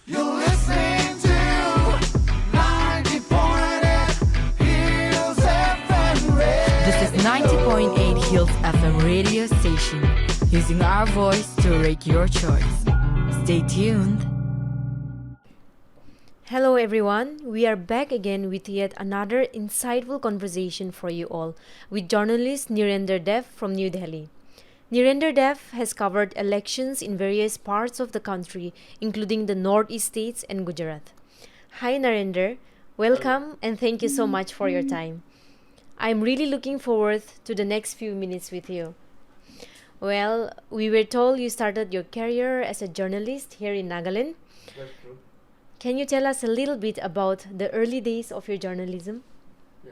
You're listening to 90.8 Hills FM Radio. This is 90.8 Hills FM radio station, using our voice to rate your choice. Stay tuned. Hello everyone, we are back again with yet another insightful conversation for you all with journalist Nirendra Dev from New Delhi. Nirendra Dev has covered elections in various parts of the country, including the northeast states and Gujarat. Hi Nirendra, welcome and thank you so much for your time. I'm really looking forward to the next few minutes with you. Well, we were told you started your career as a journalist here in Nagaland. That's true. Can you tell us a little bit about the early days of your journalism? Yeah.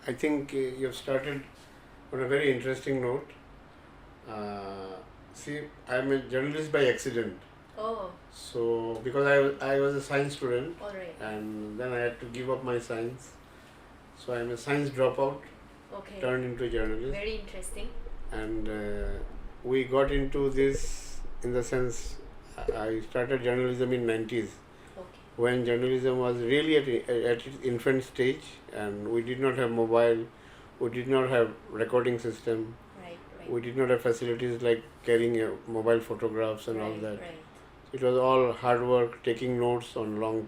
I think you have started on a very interesting note. See, I'm a journalist by accident. Oh, So, because I was a science student alright. and then I had to give up my science. So, I'm a science dropout, Okay. turned into a journalist. Very interesting. And we got into this in the sense I started journalism in 90s. Okay. When journalism was really at its infant stage and we did not have mobile, we did not have recording system, Right, we did not have facilities like carrying mobile photographs and all that. Right. It was all hard work, taking notes on long,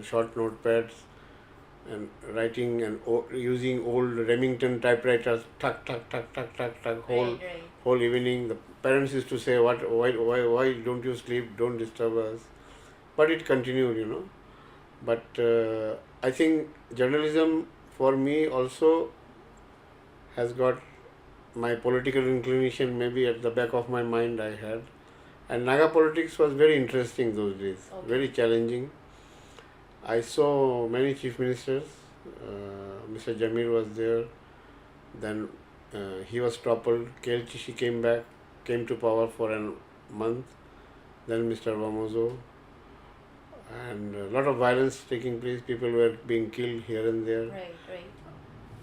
short notepads and writing and using old Remington typewriters, tuck, whole evening. The parents used to say, why don't you sleep, don't disturb us. But it continued, you know. But I think journalism for me also has got my political inclination maybe at the back of my mind I had. And Naga politics was very interesting those days, Okay. very challenging. I saw many chief ministers. Mr. Jamir was there. Then he was toppled. KL Chishi came to power for a month. Then Mr. Vamozo. And a lot of violence taking place. People were being killed here and there. Right.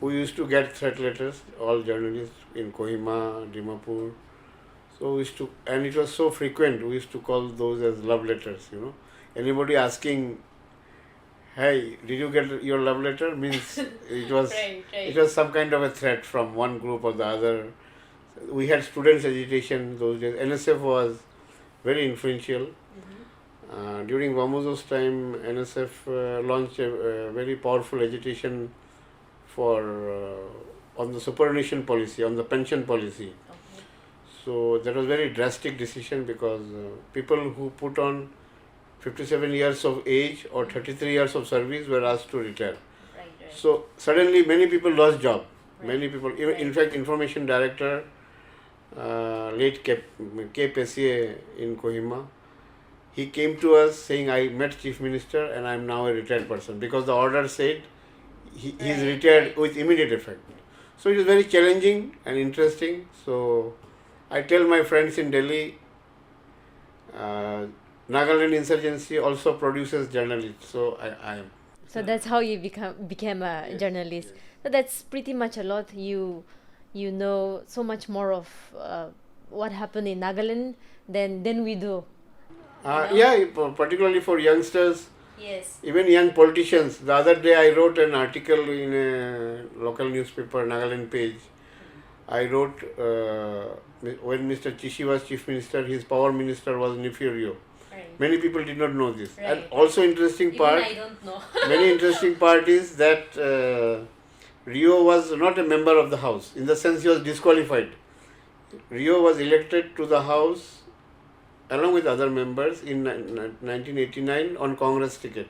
We used to get threat letters, all journalists in Kohima, Dimapur. So we used to, and it was so frequent, we used to call those as love letters, you know. Anybody asking, hey, did you get your love letter? Means it was it was some kind of a threat from one group or the other. We had students' agitation those days. NSF was very influential. During Vamozo's time, NSF launched a very powerful agitation for on the superannuation policy, on the pension policy. Okay. So that was very drastic decision because people who put on 57 years of age or 33 years of service were asked to retire. Right. So suddenly many people lost job. Right. Many people, even in Right. fact, information director, late K. Pesier in Kohima, he came to us saying, I met Chief Minister and I am now a retired person because the order said he is Right, retired right. with immediate effect. So it is very challenging and interesting. So I tell my friends in Delhi, Nagaland insurgency also produces journalists. So I am. So that's how you became a Yes, journalist. yes. So that's pretty much a lot. You know so much more of what happened in Nagaland than we do. Yeah, particularly for youngsters, Yes. even young politicians. The other day I wrote an article in a local newspaper, Nagaland page. I wrote when Mr. Chishi was chief minister, his power minister was Nefirio. Right. Many people did not know this. And Right. also interesting part, don't know. very interesting part is that Rio was not a member of the house. In the sense he was disqualified. Rio was elected to the house along with other members in 1989 on Congress ticket.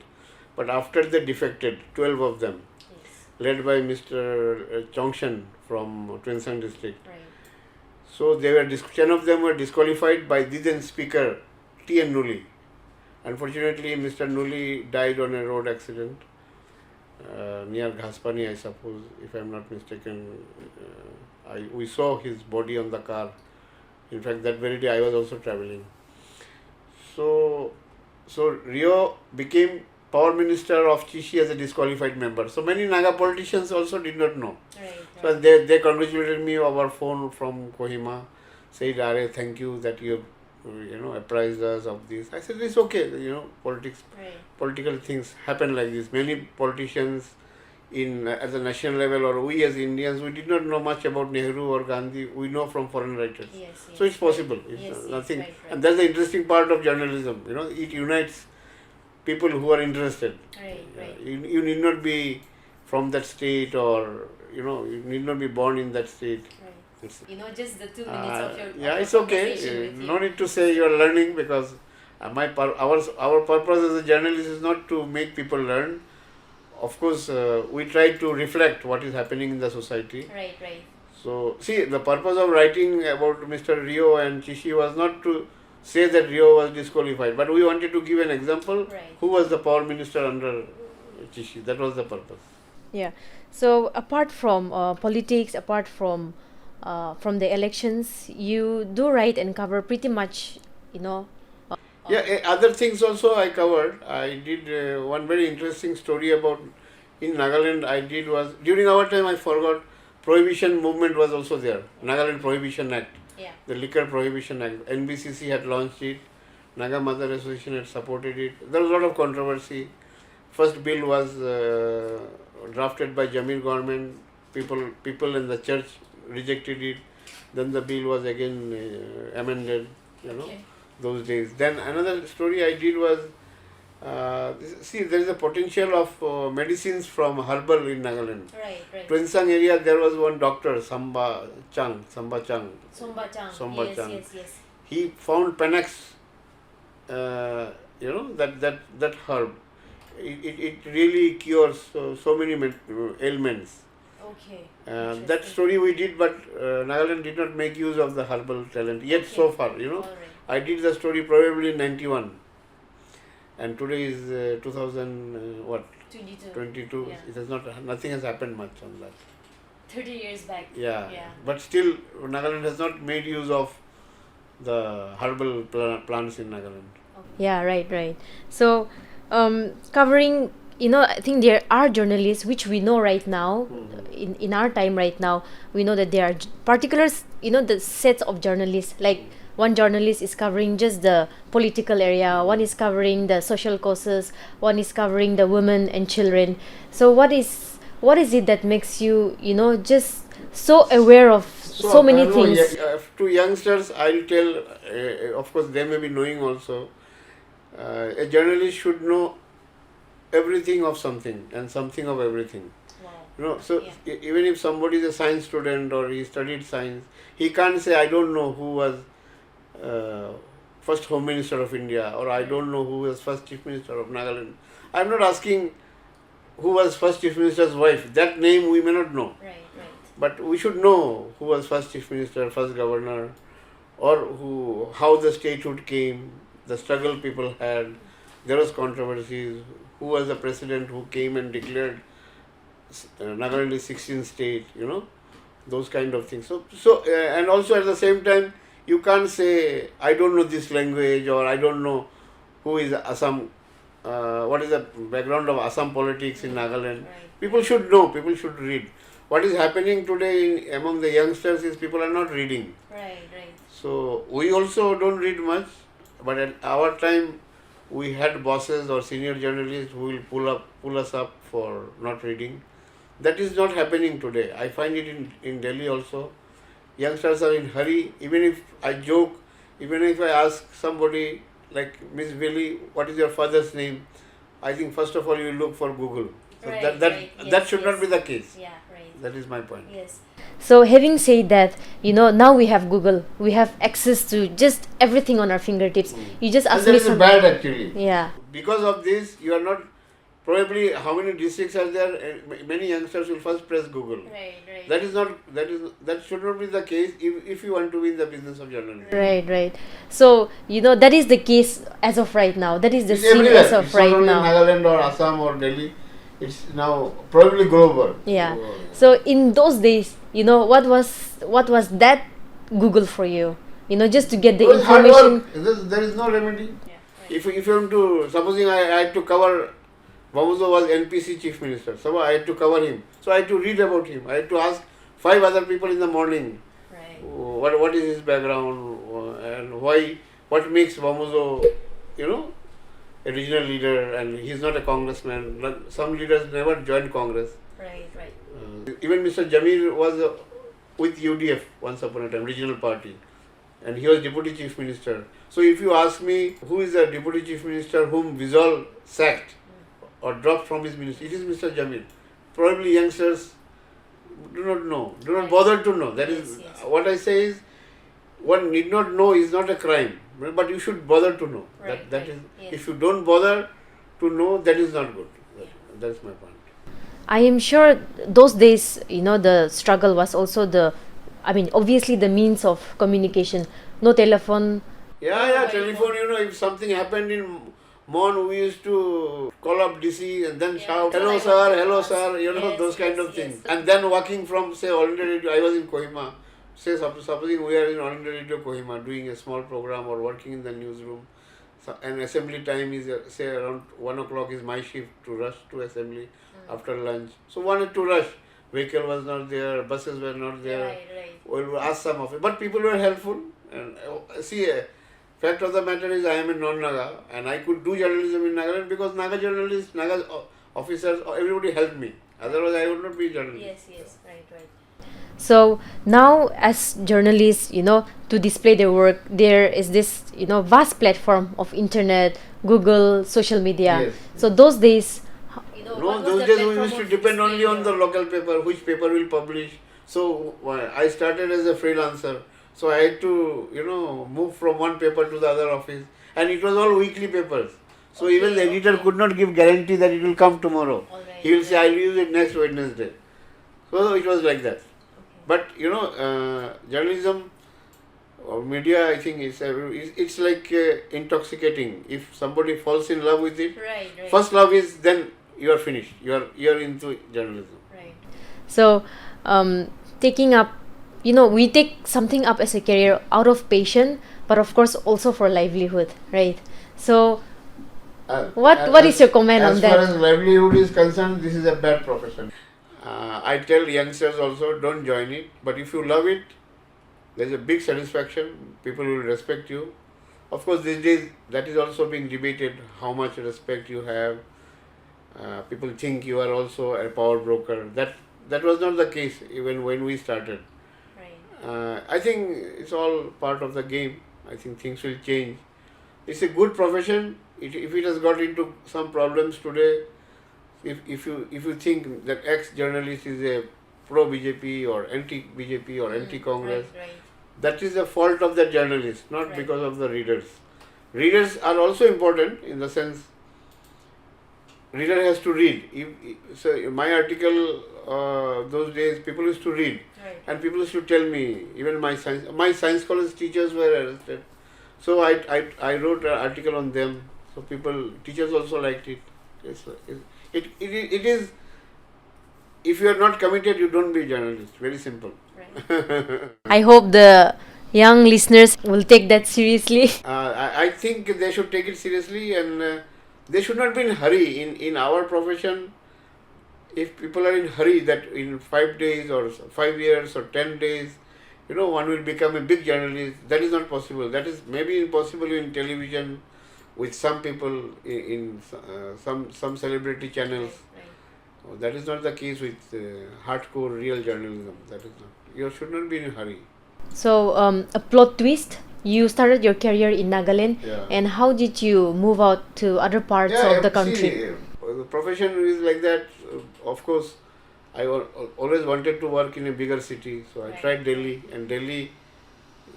But after they defected, 12 of them, Yes. led by Mr. Chongshan from Twensang district. Right. So they were 10 of them were disqualified by the then speaker T.N. Nuli. Unfortunately, Mr. Nuli died on a road accident near Ghaspani, I suppose, if I am not mistaken. We saw his body on the car. In fact, that very day I was also travelling. So Rio became power minister of Chishi as a disqualified member. So many Naga politicians also did not know. Right. So they congratulated me over phone from Kohima, said, "Are, thank you that you have apprised us of this. I said, it's okay, political things happen like this. Many politicians at the national level, or we as Indians, we did not know much about Nehru or Gandhi. We know from foreign writers. So it's possible. It's nothing. And that's the interesting part of journalism. It unites people who are interested. You need not be from that state, or you need not be born in that state. Just the 2 minutes of your Yeah, of it's your okay. conversation with No you. need to say you are learning, because our purpose as a journalist is not to make people learn. Of course, we try to reflect what is happening in the society. Right. So, see, the purpose of writing about Mr. Rio and Chishi was not to say that Rio was disqualified, but we wanted to give an example. Right. Who was the power minister under Chishi? That was the purpose. Yeah. So apart from politics, apart from the elections, you do write and cover pretty much, Other things also I covered. I did one very interesting story about in Nagaland. Was during our time, I forgot, prohibition movement was also there. Nagaland Prohibition Act, the Liquor Prohibition Act. NBCC had launched it. Naga Mother Association had supported it. There was a lot of controversy. First bill was drafted by Jamir government. People in the church rejected it. Then the bill was again amended. Those days. Then another story I did was, there is a potential of medicines from herbal in Nagaland. Right. Prinsang area, there was one doctor, Samba Chang. Somba Chang. Yes. He found Panax, that herb. It really cures so many ailments. Okay. That story we did, but Nagaland did not make use of the herbal talent yet so far. All right. I did the story probably in 91, and today is 2000 what 22. Yeah. It has nothing has happened much on that. 30 years back. Yeah. But still, Nagaland has not made use of the herbal plants in Nagaland. Yeah, right. So, covering, I think there are journalists which we know right now, in our time right now, we know that there are particulars, the sets of journalists, like one journalist is covering just the political area, one is covering the social causes, one is covering the women and children. So what is it that makes you, just so aware of so many things? To youngsters, I'll tell, of course, they may be knowing also, a journalist should know everything of something and something of everything. Wow. Even if somebody is a science student or he studied science, he can't say, I don't know who was first Home Minister of India, or I don't know who was first Chief Minister of Nagaland. I'm not asking who was first Chief Minister's wife. That name we may not know. Right. But we should know who was first Chief Minister, first Governor, or how the statehood came, the struggle people had. There was controversies. Who was the president who came and declared Nagaland is 16th state, those kind of things. So and also at the same time, you can't say, I don't know this language, or I don't know who is Assam, what is the background of Assam politics in Nagaland. Right. People should know, people should read. What is happening today among the youngsters is people are not reading. Right. So we also don't read much, but at our time, we had bosses or senior journalists who will pull us up for not reading. That is not happening today. I find it in Delhi also. Youngsters are in hurry. Even if I joke, even if I ask somebody like Miss Vilivi, what is your father's name? I think first of all you look for Google. So that should not be the case. Yeah, right. That is my point. Yes. So having said that, now we have Google. We have access to just everything on our fingertips. You just ask that me is some. bad actually. Yeah. Because of this, you are not. Probably how many districts are there? Many youngsters will first press Google. Right. That should not be the case if you want to be in the business of journalism. Right. So that is the case as of right now. That is the It's scene everywhere. as of It's right not only now. Nagaland or Assam or Delhi. It's now probably global. Yeah. So in those days, what was that Google for you? Just to get the It was hard information. work. There is no remedy. Yeah, right. If you want to, supposing I had to cover, Babuzo was NPC Chief Minister, so I had to cover him. So I had to read about him. I had to ask 5 other people in the morning, Right. what is his background and what what makes Vamuzo, a regional leader, and he's not a congressman. Some leaders never joined Congress. Right. Even Mr. Jamir was with UDF once upon a time, regional party, and he was deputy chief minister. So if you ask me who is the deputy chief minister whom Vizol sacked or dropped from his ministry, it is Mr. Jamir. Probably youngsters do not know, do not bother to know. That is what I say is, one need not know is not a crime, but you should bother to know. That is, if you don't bother to know, that is not good. That's my point. I am sure those days, the struggle was also obviously the means of communication. No telephone. Yeah, telephone, if something happened in Mon, we used to call up DC and then shout, hello sir, those kind of things. And then walking from, say, All India Radio, I was in Kohima, say, supposing we are in All India Radio Kohima doing a small program or working in the newsroom, and assembly time is, say, around 1 o'clock is my shift to rush to assembly after lunch. So wanted to rush. Vehicle was not there, buses were not there. Right. We will ask some of it. But people were helpful. And see, fact of the matter is I am a non-Naga and I could do journalism in Nagaland because Naga journalists, Naga officers, everybody helped me. Otherwise I would not be a journalist. Yes, right. So now as journalists, to display their work, there is this, vast platform of internet, Google, social media. Yes. So those days, No, those days we used to depend only on the local paper, which paper will publish. So I started as a freelancer. So I had to, move from one paper to the other office. And it was all weekly papers. So even the editor could not give guarantee that it will come tomorrow. He will say, I will use it next Wednesday. So it was like that. But, journalism or media, I think it's like intoxicating. If somebody falls in love with it, first love is then you are finished. You are into journalism. Right. So, taking up, we take something up as a career out of passion, but of course also for livelihood, right? So, what is your comment on that? As far as livelihood is concerned, this is a bad profession. I tell youngsters also, don't join it. But if you love it, there is a big satisfaction. People will respect you. Of course, these days that is also being debated, how much respect you have. People think you are also a power broker. That was not the case even when we started. I think it's all part of the game. I think things will change. It's a good profession. If it has got into some problems today, if you think that ex-journalist is a pro-BJP or anti-BJP or anti-Congress, that is the fault of the journalist, not because of the readers. Readers are also important in the sense reader has to read. So my article, those days people used to read, and people used to tell me. Even my science college teachers were arrested. So I wrote an article on them. So teachers also liked it. It is. If you are not committed, you don't be a journalist. Very simple. I hope the young listeners will take that seriously. I think they should take it seriously, and they should not be in hurry. In our profession, if people are in hurry that in 5 days or 5 years or 10 days, one will become a big journalist, that is not possible. That is maybe impossible in television with some people in some celebrity channels. That is not the case with hardcore real journalism. That is not. You should not be in a hurry. So, a plot twist. You started your career in Nagaland, and how did you move out to other parts of the country? See, the profession is like that. Of course, I always wanted to work in a bigger city, so I tried Delhi, and Delhi,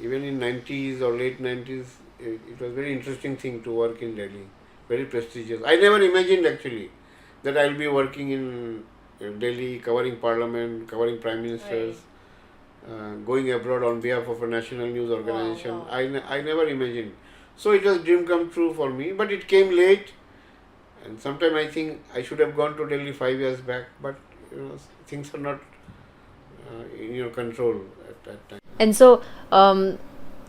even in 90s or late 90s, it was a very interesting thing to work in Delhi, very prestigious. I never imagined actually that I will be working in Delhi, covering parliament, covering prime ministers, going abroad on behalf of a national news organization. Wow. I never imagined. So it was dream come true for me, but it came late. And sometimes I think I should have gone to Delhi 5 years back, but things are not in your control at that time. And so,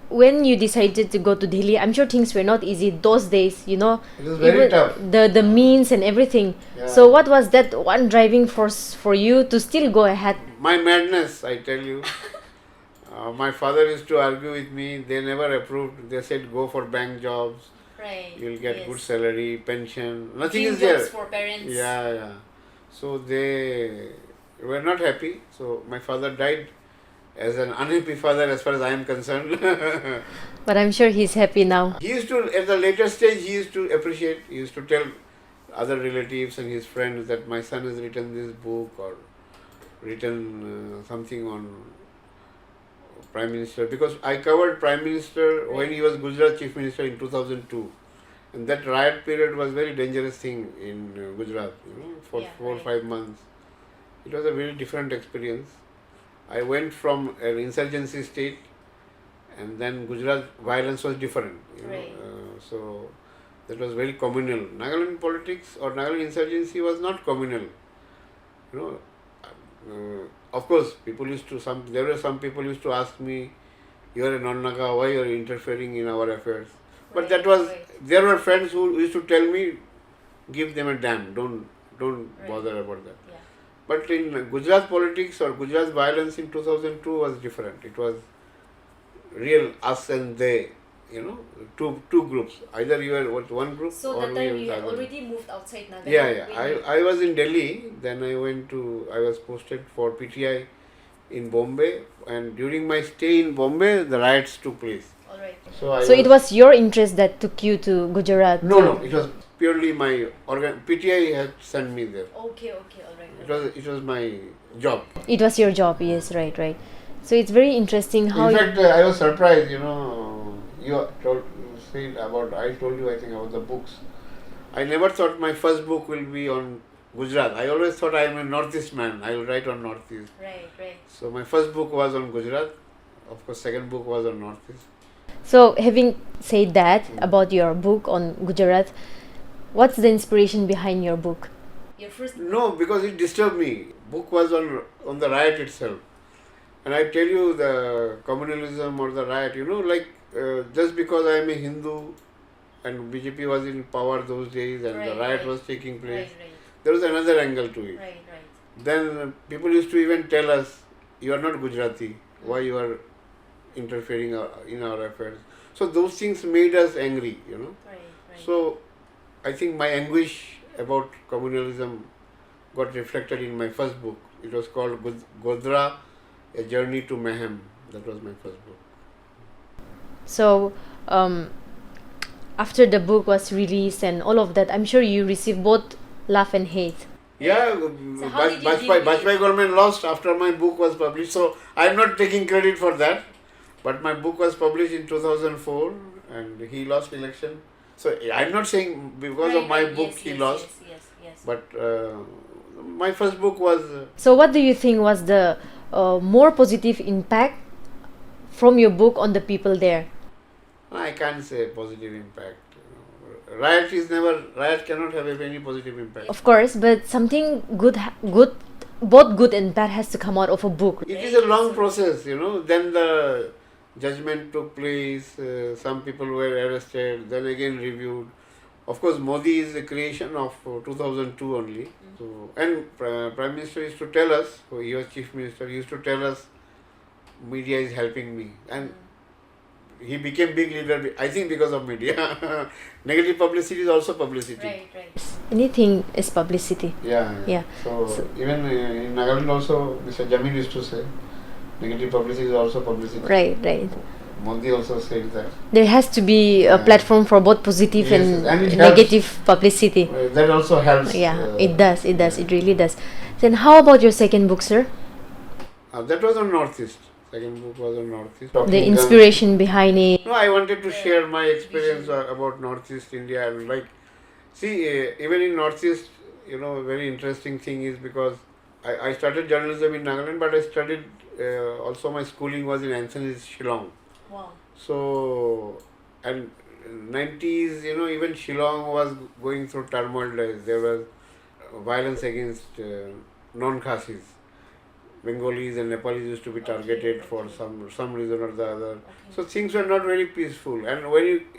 when you decided to go to Delhi, I'm sure things were not easy those days, It was very tough. The means and everything. Yeah. So what was that one driving force for you to still go ahead? My madness, I tell you. My father used to argue with me. They never approved. They said go for bank jobs. Right. You'll get good salary, pension. Nothing Dream is there. jobs for parents. Yeah, yeah. So they were not happy. So my father died as an unhappy father as far as I am concerned. But I'm sure he's happy now. He used to, at the later stage, he used to appreciate, he used to tell other relatives and his friends that my son has written this book or written something on Prime Minister. Because I covered Prime Minister when he was Gujarat Chief Minister in 2002. And that riot period was very dangerous thing in Gujarat, for 4 or 5 months. It was a very different experience. I went from an insurgency state, and then Gujarat violence was different. So that was very communal. Nagaland politics or Nagaland insurgency was not communal. Of course, there were some people used to ask me, "You are a non-Naga, why you are interfering in our affairs?" But there were friends who used to tell me, "Give them a damn, don't bother about that." Yeah. But in Gujarat politics or Gujarat violence in 2002 was different. It was real us and they, two groups. Either you were with one group So or that we time were you had with other. already moved outside Naga. Yeah. I was in Delhi. Then I was posted for PTI in Bombay. And during my stay in Bombay, the riots took place. Alright. So it was your interest that took you to Gujarat? No. It was purely my PTI had sent me there. Okay, alright. It was my job. It was your job, yes, right. So it's very interesting how... In fact, I was surprised, I told you, I think, about the books. I never thought my first book will be on Gujarat. I always thought I am a Northeast man. I will write on Northeast. Right. So my first book was on Gujarat. Of course, second book was on Northeast. So having said that about your book on Gujarat, what's the inspiration behind your book? Your first No, because it disturbed me. Book was on the riot itself. And I tell you, the communalism or the riot, just because I am a Hindu and BJP was in power those days and the riot was taking place, there was another angle to it. Right. Then people used to even tell us, you are not Gujarati, why you are interfering in our affairs. So those things made us angry, Right. So I think my anguish about communalism got reflected in my first book. It was called Godhra, A Journey to Mayhem. That was my first book. So after the book was released and all of that, I'm sure you received both love and hate. Yeah, So how did you deal with it? Bajpai government lost after my book was published. So I'm not taking credit for that. But my book was published in 2004 and he lost election. So I'm not saying because of my book he lost. Yes. But my first book was... So what do you think was the more positive impact from your book on the people there? I can't say positive impact. Riot cannot have any positive impact. Of course, but something good, both good and bad has to come out of a book. It is a long process, Then the judgment took place, some people were arrested, then again reviewed. Of course, Modi is the creation of 2002 only. So, and Prime Minister used to tell us, he was Chief Minister, he used to tell us, media is helping me. And he became big leader, I think because of media. Negative publicity is also publicity. Right. Anything is publicity. Yeah. So even in Nagaland also, Mr. Jamil used to say, negative publicity is also publicity. Right. Modi also said that. There has to be a platform for both positive and it negative publicity. That also helps. Yeah, it does. It really does. Then how about your second book, sir? That was on Northeast. Second book was on Northeast. The inspiration behind it. No, I wanted to share my experience about Northeast India. And even in Northeast, a very interesting thing is because I started journalism in Nagaland, but I studied, also my schooling was in Anthony's Shillong. Wow. So, and 90s, even Shillong was going through turmoil days. There was violence against non-Khasis. Bengalis and Nepalis used to be targeted for some reason or the other. So things were not very peaceful. And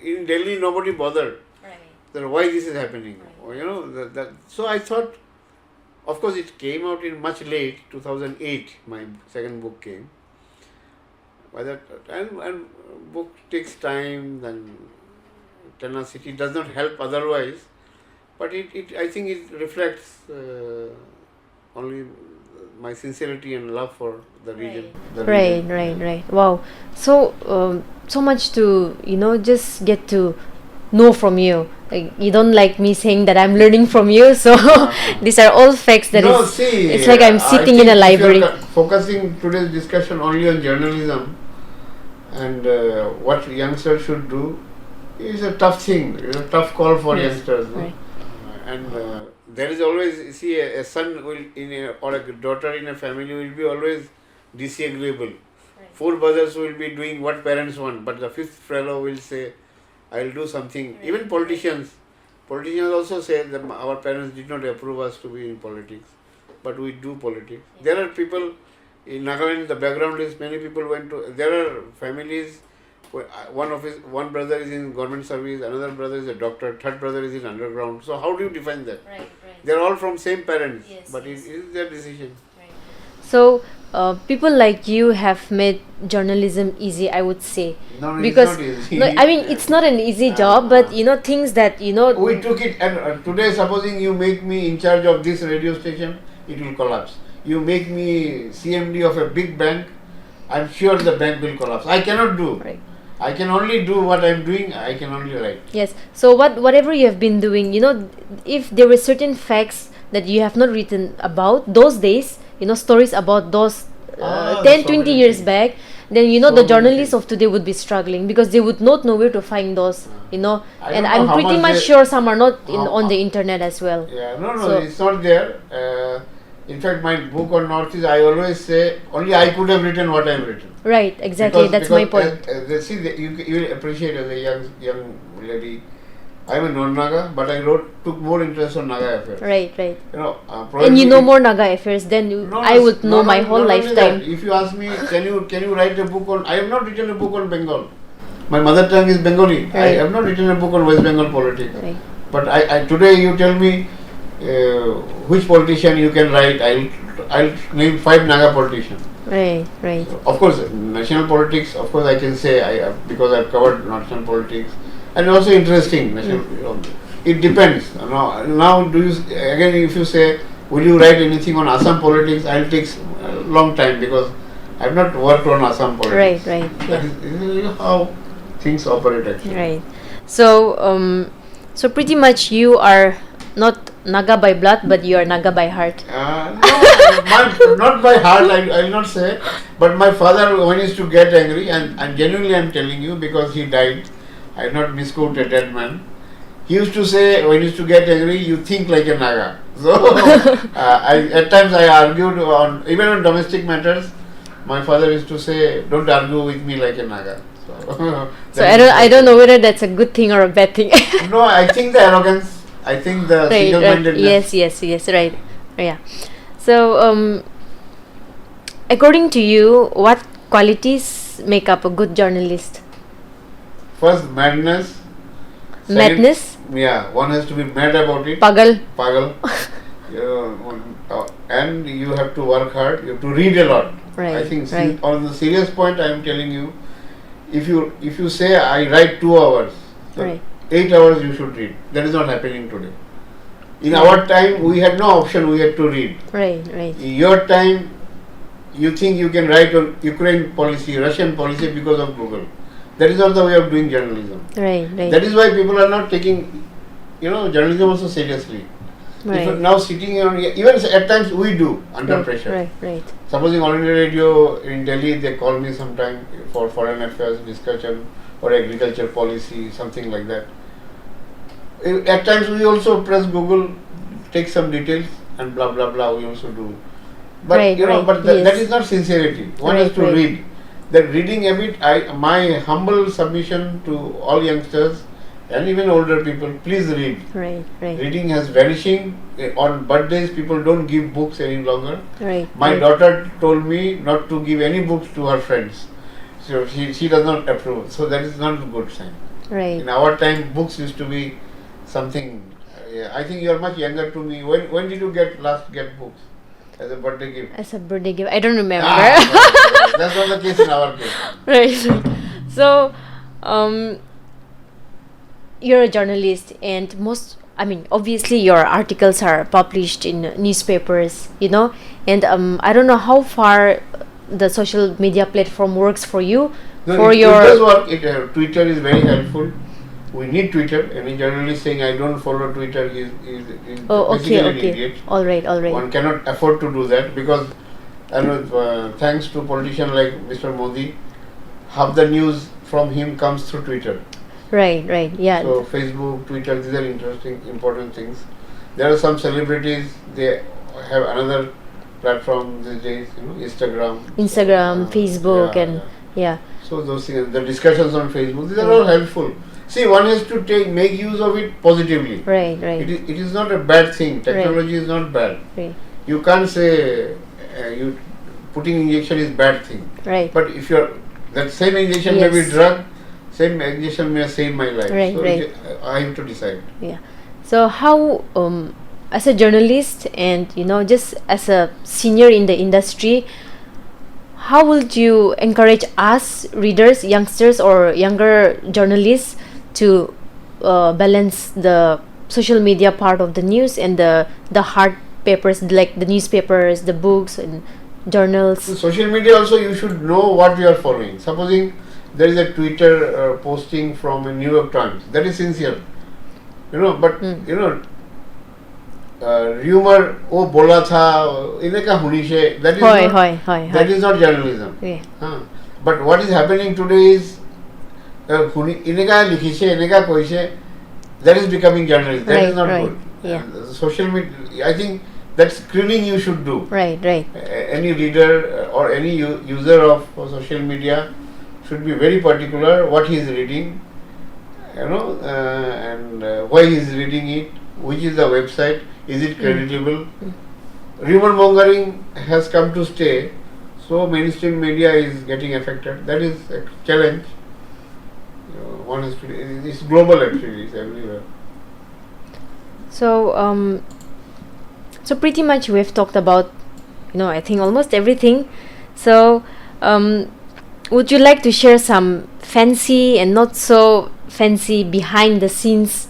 in Delhi, nobody bothered. That why this is happening. So I thought, of course, it came out in much late, 2008, my second book came. by that and book takes time, then tenacity does not help otherwise, but it I think it reflects only my sincerity and love for the region. the Right, region. right. Wow. So, so much to, just get to know from you. Like, you don't like me saying that I'm learning from you. So, these are all facts that No, is. see, It's like I'm I sitting in a think if you're library. focusing today's discussion only on journalism and what youngsters should do is a tough thing. It's a tough call for Yes, youngsters. No? right. And there is always, see, a son will or a daughter in a family will be always disagreeable. Four brothers will be doing what parents want, but the fifth fellow will say, I'll do something. Even politicians also say that our parents did not approve us to be in politics, but we do politics. There are people in Nagaland, the background is many people went to, there are families, one brother is in government service, another brother is a doctor, third brother is in underground. So how do you define that? They are all from same parents, but it is their decision. So, people like you have made journalism easy, I would say. No, Because it's not easy. no, I mean, it's not an easy job, but things that We took it, and today, supposing you make me in charge of this radio station, it will collapse. You make me CMD of a big bank, I'm sure the bank will collapse. I cannot do. Right. I can only do what I'm doing. I can only write. Yes. So whatever you have been doing, if there were certain facts that you have not written about those days, stories about those 10, so 20 many years things. back, then So the many journalists things. of today would be struggling because they would not know where to find those, I and don't know I'm how pretty much much they- sure some are not how- on the internet as well. Yeah, no, So- it's not there. In fact, my book on Northeast, I always say only I could have written what I've written. Right. Exactly. That's my point. You will appreciate as a young lady. I'm a non-Naga, but I took more interest on Naga affairs. Right. You know, And probably you know more Naga affairs than I would know my whole not only lifetime. that. If you ask me, can you write a book on? I have not written a book on Bengal. My mother tongue is Bengali. I Right. have not written a book on West Bengal politics. Right. But I today you tell me which politician you can write. I'll name 5 Naga politicians. Right. Of course, national politics. Of course, I can say because I've covered national politics, and also interesting national. It depends. Now, do you again? If you say, will you write anything on Assam politics? I'll take a long time because I've not worked on Assam politics. Right. That is how things operate actually. Right. So, so pretty much you are not Naga by blood, but you are Naga by heart. No, not by heart, I will not say, but my father, when he used to get angry, and genuinely I am telling you because he died, I have not misquoted a dead man. He used to say, when he used to get angry, you think like a Naga. So, at times I argued even on domestic matters, my father used to say, don't argue with me like a Naga. So I don't know whether that's a good thing or a bad thing. No, I think the arrogance, I think the Right. single-mindedness. Yes. Right. Yeah. So, according to you, what qualities make up a good journalist? First, madness. Second, Madness, Yeah, one has to be mad about it. pagal. Pagal. And you have to work hard. You have to read a lot. Right, I think right. on the serious point, I am telling you, if you say I write 2 hours, so Right. 8 hours you should read. That is not happening today. In our time, we had no option. We had to read. Right. In your time, you think you can write on Ukraine policy, Russian policy because of Google. That is not the way of doing journalism. Right. That is why people are not taking, journalism also seriously. If you're Right. now sitting on, even at times we do under pressure. Right. Supposing All India Radio in Delhi, they call me sometime for foreign affairs discussion or agriculture policy, something like that. At times we also press Google, take some details and blah blah blah. We also do, but Right, but yes. that is not sincerity. One has to Right. read. That reading habit, my humble submission to all youngsters and even older people, please read. Right. Reading has vanishing. On birthdays, people don't give books any longer. Right. My daughter told me not to give any books to her friends. So she does not approve. So that is not a good sign. Right. In our time, books used to be something. I think you are much younger to me. When did you last get books? as a birthday gift. As a birthday gift, I don't remember. That's not the case in our case. Right. So, you're a journalist, and obviously your articles are published in newspapers, and I don't know how far the social media platform works for you. No, it does work. Twitter is very helpful. We need Twitter. Any journalist saying I don't follow Twitter is basically an idiot. All right. One cannot afford to do that because, thanks to politicians like Mr. Modi, half the news from him comes through Twitter. Right, yeah. So Facebook, Twitter, these are interesting, important things. There are some celebrities, they have another platform these days, Instagram, Facebook, and yeah. So those things, the discussions on Facebook, these are all helpful. See, one has to make use of it positively. Right. It is not a bad thing. Technology is not bad. Right. You can't say putting injection is bad thing. Right. But if that same injection may be drug, same injection may save my life. Right. I have to decide. Yeah. So how, as a journalist and just as a senior in the industry, how would you encourage us readers, youngsters or younger journalists to balance the social media part of the news and the hard papers, like the newspapers, the books and journals? So social media also, you should know what you are following. Supposing there is a Twitter posting from a New York Times, that is sincere, but rumor, bola tha, ineka hunishe, that is not journalism. Yeah. But what is happening today is ineka likhishe, ineka koishe, that is becoming journalism. That is not good. Yeah. Social media, I think that screening you should do. Right. Any reader or any user of social media should be very particular what he is reading, and why he is reading it, which is the website, is it creditable. Rumor mongering has come to stay, so mainstream media is getting affected. That is a challenge. One has to. It's global actually. It's everywhere. So so pretty much we've talked about I think almost everything. So would you like to share some fancy and not so fancy behind the scenes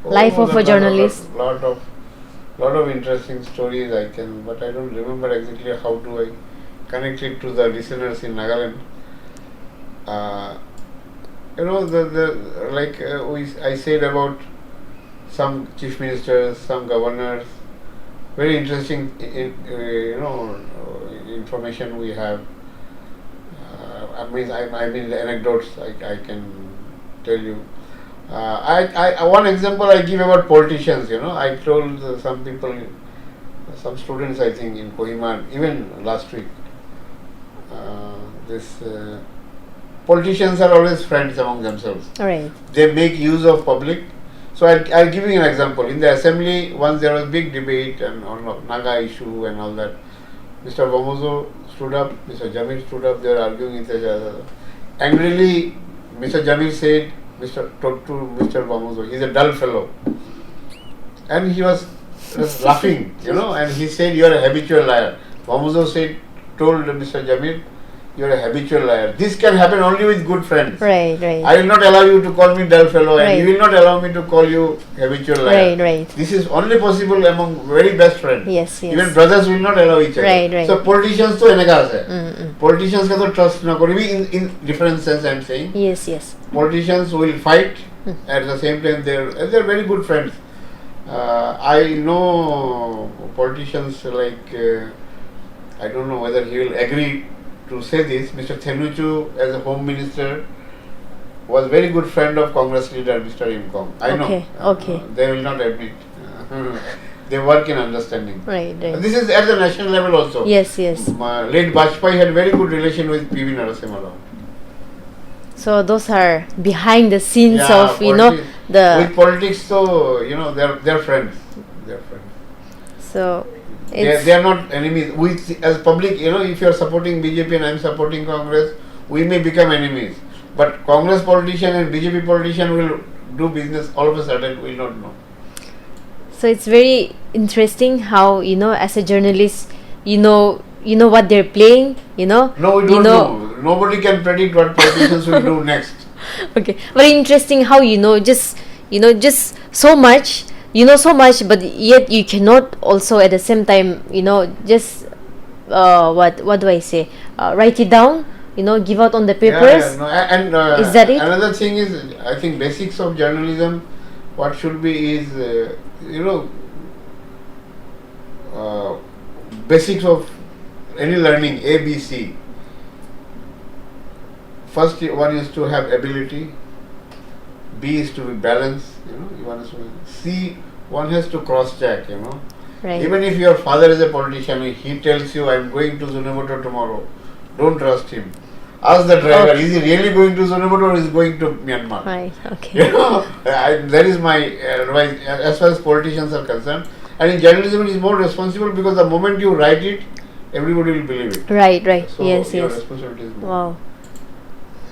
life of a journalist? Lot of interesting stories but I don't remember exactly how do I connect it to the listeners in Nagaland. I said about some chief ministers, some governors, very interesting information we have. The anecdotes I can tell you. One example I give about politicians. I told some people, some students I think in Kohima, even last week. Politicians are always friends among themselves. Right. They make use of public. So I'll give you an example. In the assembly, once there was big debate on Naga issue and all that. Mr. Vamozo stood up, Mr. Jamil stood up, they were arguing with each other. Angrily, Mr. Jamil said, talked to Mr. Vamozo, he's a dull fellow. And he was laughing, and he said, you're a habitual liar. Vamozo told Mr. Jamil, you're a habitual liar. This can happen only with good friends. Right. I will not allow you to call me dull fellow, and you will not allow me to call you habitual liar. Right. This is only possible among very best friends. Yes. Even brothers will not allow each other. Right. So politicians to enega hai. Politicians ka to trust na kori. In different sense I am saying. Yes. Politicians will fight. At the same time they're very good friends. I know politicians like I don't know whether he will agree to say this. Mr. Thenuchu, as a home minister, was very good friend of Congress leader Mr. Imkom. I know. Okay. They will not admit. They work in understanding. Right. This is at the national level also. Yes. Late Bajpayee had very good relation with P.V. Narasimha Rao. So those are behind the scenes of with politics. So they're friends. So they are not enemies. We as public, if you are supporting BJP and I am supporting Congress, we may become enemies. But Congress politician and BJP politician will do business all of a sudden. We will not know. So it's very interesting how as a journalist you know what they're playing, No, we you don't know. know. Nobody can predict what politicians will do next. Okay, very interesting how just so much, so much, but yet you cannot also at the same time, just what do I say, write it down, give out on the papers. Yeah, no, and Is that it? another thing is, I think basics of journalism, what should be is, basics of any learning, A, B, C. First one is to have ability, B is to be balanced, C, one has to cross check, Right. Even if your father is a politician, he tells you, I'm going to Zunamoto tomorrow, don't trust him. Ask the driver, Okay. is he really going to Zunamoto or is he going to Myanmar? Right. Okay. That is my advice as far as politicians are concerned. And in journalism, it is more responsible because the moment you write it, everybody will believe it. Right. So Yes. your Yes. responsibility is more. Wow.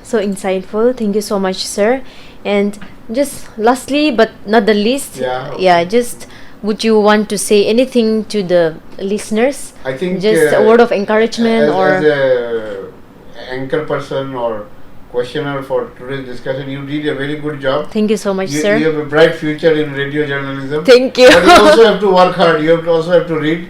So insightful. Thank you so much, sir. And just lastly, but not the least, Yeah. just would you want to say anything to the listeners? I think Just a word of encouragement as or a anchor person or questioner for today's discussion, you did a very good job. thank you so much, sir. You have a bright future in radio journalism. Thank you. But you also have to work hard. You also have to read.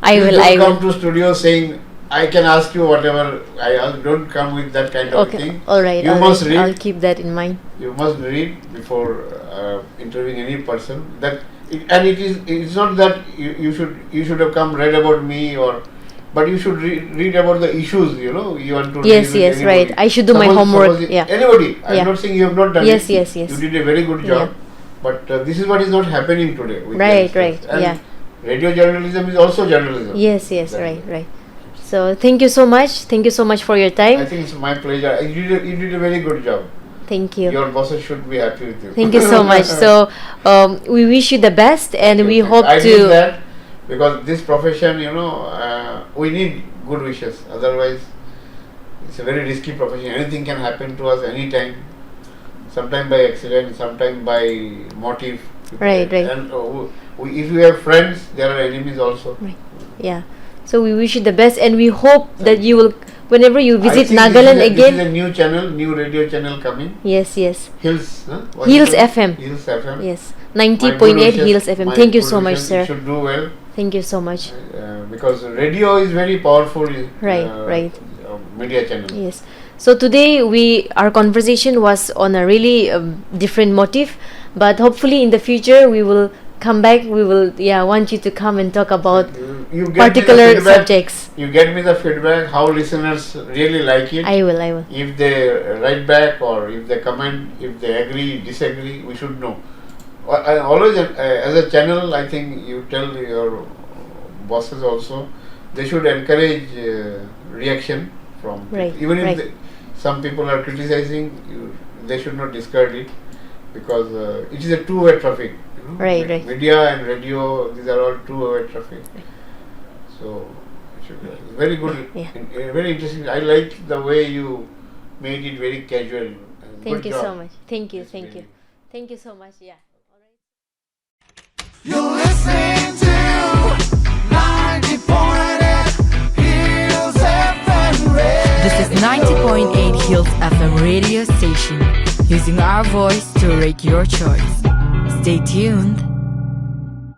I Please will. don't I come will. to studio saying I can ask you whatever I ask. Don't come with that kind of Okay. thing. All right. You all must right. read. I'll keep that in mind. You must read before interviewing any person. It's not that you should have come read about me but you should read about the issues. You want to Yes. read with Yes. anybody. Right. I should do my homework. Yeah. Anybody. I'm Yeah. not saying you have not done Yes. it. Yes. Yes. You did a very good job. But this is what is not happening today. With Right. youngsters. Right. And Yeah. radio journalism is also journalism. Yes. Yes. That- Right. So thank you so much. Thank you so much for your I time. think it's my pleasure. You did a very good job. Thank you. Your bosses should be happy with you. Thank you so much. So we wish you the best, and we hope I to. need that because this profession, we need good wishes. Otherwise, it's a very risky profession. Anything can happen to us anytime. Sometime by accident, sometime by motive. Right. And if you have friends, there are enemies also. Yeah. So we wish you the best, and we hope that you will, whenever you I visit think Nagaland this again. is a new channel, new radio channel coming. Yes. Hills. What Hills is it? FM. Hills FM. Yes. My good 90.8 wishes- Hills FM. my Thank you good so much, wishes. sir. You should do well. Thank you so much. Because radio is very powerful. Right. Media channel. Yes. So today our conversation was on a really different motive, but hopefully in the future we will come back. We will want you to come and talk about You get me the particular feedback. subjects. You get me the feedback how listeners really like it. I will. If they write back or if they comment, if they agree, disagree, we should know. I always, as a channel, I think you tell your bosses also, they should encourage reaction from people. Right, Even if right. some people are criticizing, they should not discard it because it is a two-way traffic. Right. Media and radio, these are all two-way traffic. So, it should be very good, Yeah. very interesting. I like the way you made it very casual. Thank Good you job. so much. Thank you. Yes, Thank you. really. Thank you so much. Yeah. You're listening to 90.8 Hills FM Radio. This is 90.8 Hills FM radio station, using our voice to rate your choice. Stay tuned.